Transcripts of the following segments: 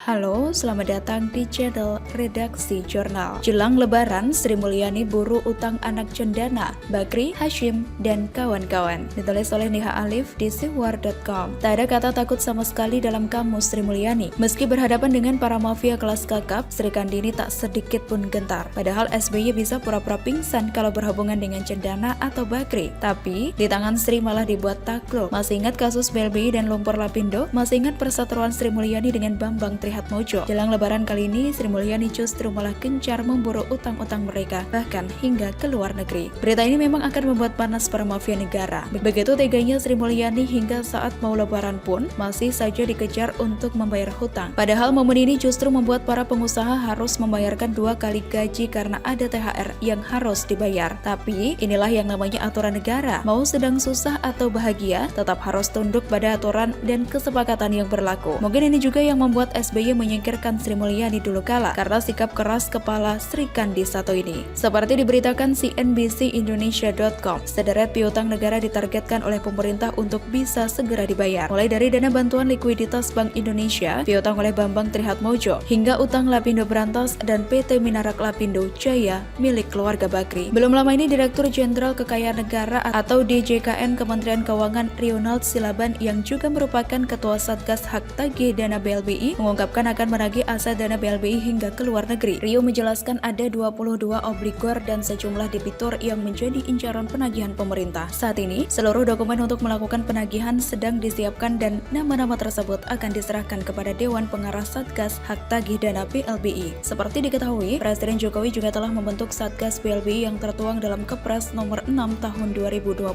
Halo, selamat datang di channel Redaksi Jurnal. Jelang Lebaran, Sri Mulyani buru utang anak cendana, Bakri, Hashim, dan kawan-kawan. Ditulis oleh Niha Alif di siwar.com. Tak ada kata takut sama sekali dalam kamus Sri Mulyani. Meski berhadapan dengan para mafia kelas kakap, Sri Kandini tak sedikit pun gentar. Padahal SBY bisa pura-pura pingsan kalau berhubungan dengan cendana atau Bakri. Tapi, di tangan Sri malah dibuat takluk. Masih ingat kasus BLBI dan Lumpur Lapindo? Masih ingat perseteruan Sri Mulyani dengan Bambang Trihatmojo? Jelang Lebaran kali ini, Sri Mulyani justru malah gencar memburu utang-utang mereka, bahkan hingga ke luar negeri. Berita ini memang akan membuat panas para mafia negara. Begitu teganya Sri Mulyani hingga saat mau Lebaran pun masih saja dikejar untuk membayar hutang. Padahal momen ini justru membuat para pengusaha harus membayarkan 2 kali gaji karena ada THR yang harus dibayar. Tapi inilah yang namanya aturan negara. Mau sedang susah atau bahagia, tetap harus tunduk pada aturan dan kesepakatan yang berlaku. Mungkin ini juga yang membuat SBY menyingkirkan Sri Mulyani dulu kala karena sikap keras kepala Sri Kandi satu ini. Seperti diberitakan CNBC-Indonesia.com, sederet piutang negara ditargetkan oleh pemerintah untuk bisa segera dibayar. Mulai dari dana bantuan likuiditas Bank Indonesia, piutang oleh Bambang Trihatmojo, hingga utang Lapindo Brantas dan PT Minarak Lapindo Jaya milik keluarga Bakri. Belum lama ini Direktur Jenderal Kekayaan Negara atau DJKN Kementerian Keuangan Ronald Silaban yang juga merupakan Ketua Satgas Hak Tagih Dana BLBI mengungkapkan akan menagih aset dana BLBI hingga ke luar negeri. Rio menjelaskan ada 22 obligor dan sejumlah debitur yang menjadi incaran penagihan pemerintah. Saat ini, seluruh dokumen untuk melakukan penagihan sedang disiapkan dan nama-nama tersebut akan diserahkan kepada Dewan Pengarah Satgas Hak Tagih Dana BLBI. Seperti diketahui, Presiden Jokowi juga telah membentuk Satgas BLBI yang tertuang dalam Kepres nomor 6 tahun 2021.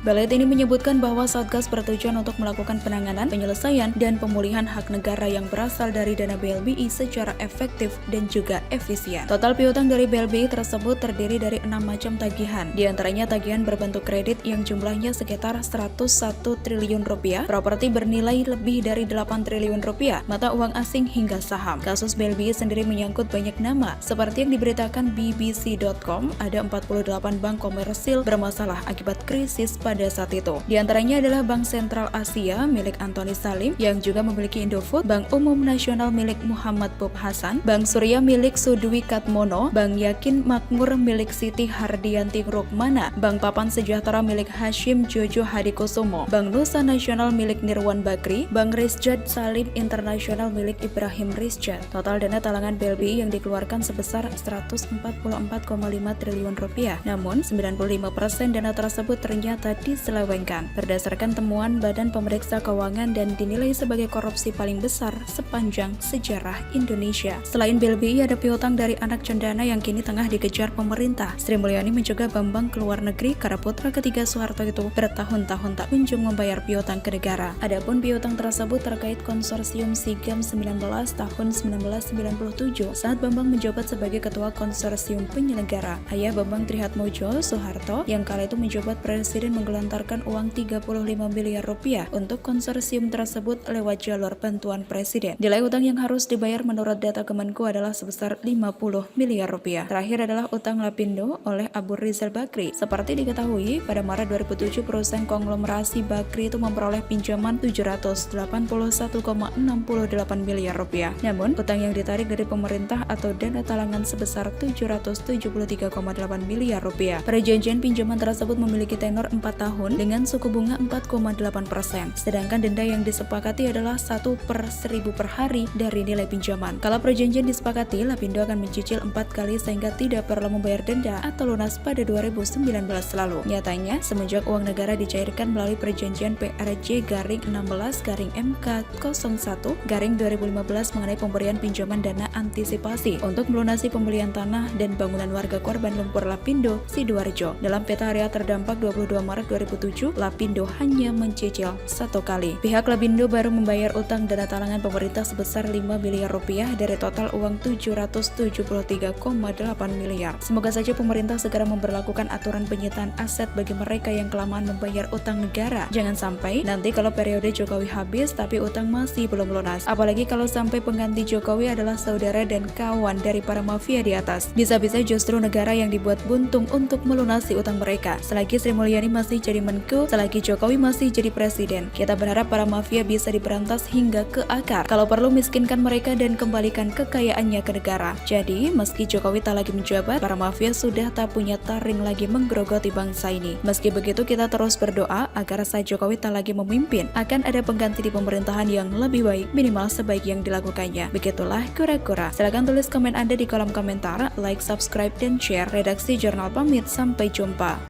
Belit ini menyebutkan bahwa Satgas bertujuan untuk melakukan penanganan, penyelesaian, dan pemulihan hak negara yang berasal dari dana BLBI secara efektif dan juga efisien. Total piutang dari BLBI tersebut terdiri dari 6 macam tagihan. Di antaranya tagihan berbentuk kredit yang jumlahnya sekitar 101 triliun rupiah, properti bernilai lebih dari 8 triliun rupiah, mata uang asing hingga saham. Kasus BLBI sendiri menyangkut banyak nama. Seperti yang diberitakan BBC.com, ada 48 bank komersil bermasalah akibat krisis pada saat itu. Di antaranya adalah Bank Sentral Asia milik Antoni Salim yang juga memiliki Indofood, Bank Umum Nasional milik Muhammad Bob Hasan, Bank Surya milik Sudwi Katmono, Bank Yakin Makmur milik Siti Hardianti Rukmana, Bank Papan Sejahtera milik Hashim Jojo Hadikusumo, Bank Nusa Nasional milik Nirwan Bakri, Bank Rizjad Salim Internasional milik Ibrahim Rizjad. Total dana talangan BLBI yang dikeluarkan sebesar 144,5 triliun rupiah. Namun, 95% dana tersebut ternyata diselewengkan berdasarkan temuan Badan Pemeriksa Keuangan dan dinilai sebagai korupsi paling besar sepanjang sejarah Indonesia. Selain BLBI, ada piutang dari anak cendana yang kini tengah dikejar pemerintah. Sri Mulyani mencegah Bambang ke luar negeri karena putra ketiga Soeharto itu bertahun-tahun tak kunjung membayar piutang ke negara. Adapun piutang tersebut terkait konsorsium SEA Games 19 tahun 1997 saat Bambang menjabat sebagai ketua konsorsium penyelenggara. Ayah Bambang Trihatmojo, Soeharto, yang kala itu menjabat presiden menggelontorkan uang 35 miliar rupiah untuk konsorsium tersebut lewat jalur bantuan presiden. Nilai utang yang harus dibayar menurut data Kemenku adalah sebesar 50 miliar rupiah. Terakhir adalah utang Lapindo oleh Abu Rizal Bakri. Seperti diketahui, pada Maret 2007 perusahaan konglomerasi Bakri itu memperoleh pinjaman 781,68 miliar rupiah. Namun, utang yang ditarik dari pemerintah atau dana talangan sebesar 773,8 miliar rupiah. Perjanjian pinjaman tersebut memiliki tenor 4 tahun dengan suku bunga 4,8%. Sedangkan denda yang disepakati adalah 1/1000 per hari dari nilai pinjaman. Kalau perjanjian disepakati, Lapindo akan mencicil 4 kali sehingga tidak perlu membayar denda atau lunas pada 2019 lalu. Nyatanya, semenjak uang negara dicairkan melalui perjanjian PRJ-16-MK01-2015 mengenai pemberian pinjaman dana antisipasi untuk melunasi pembelian tanah dan bangunan warga korban Lumpur Lapindo, Sidoarjo. Dalam peta area terdampak 22 Maret 2007, Lapindo hanya mencicil 1 kali. Pihak Lapindo baru membayar utang dana talangan pemerintah sebesar 5 miliar rupiah dari total uang 773,8 miliar. Semoga saja pemerintah segera memberlakukan aturan penyitaan aset bagi mereka yang kelamaan membayar utang negara. Jangan sampai nanti kalau periode Jokowi habis tapi utang masih belum lunas. Apalagi kalau sampai pengganti Jokowi adalah saudara dan kawan dari para mafia di atas. Bisa-bisa justru negara yang dibuat buntung untuk melunasi utang mereka. Selagi Sri Mulyani masih jadi Menko, selagi Jokowi masih jadi presiden, kita berharap para mafia bisa diberantas hingga ke akar. Kalau perlu perlu miskinkan mereka dan kembalikan kekayaannya ke negara. Jadi, meski Jokowi tak lagi menjabat, para mafia sudah tak punya taring lagi menggerogoti bangsa ini. Meski begitu, kita terus berdoa agar saat Jokowi tak lagi memimpin, akan ada pengganti di pemerintahan yang lebih baik, minimal sebaik yang dilakukannya. Begitulah kura-kura. Silahkan tulis komen Anda di kolom komentar, like, subscribe, dan share. Redaksi Jurnal pamit, sampai jumpa.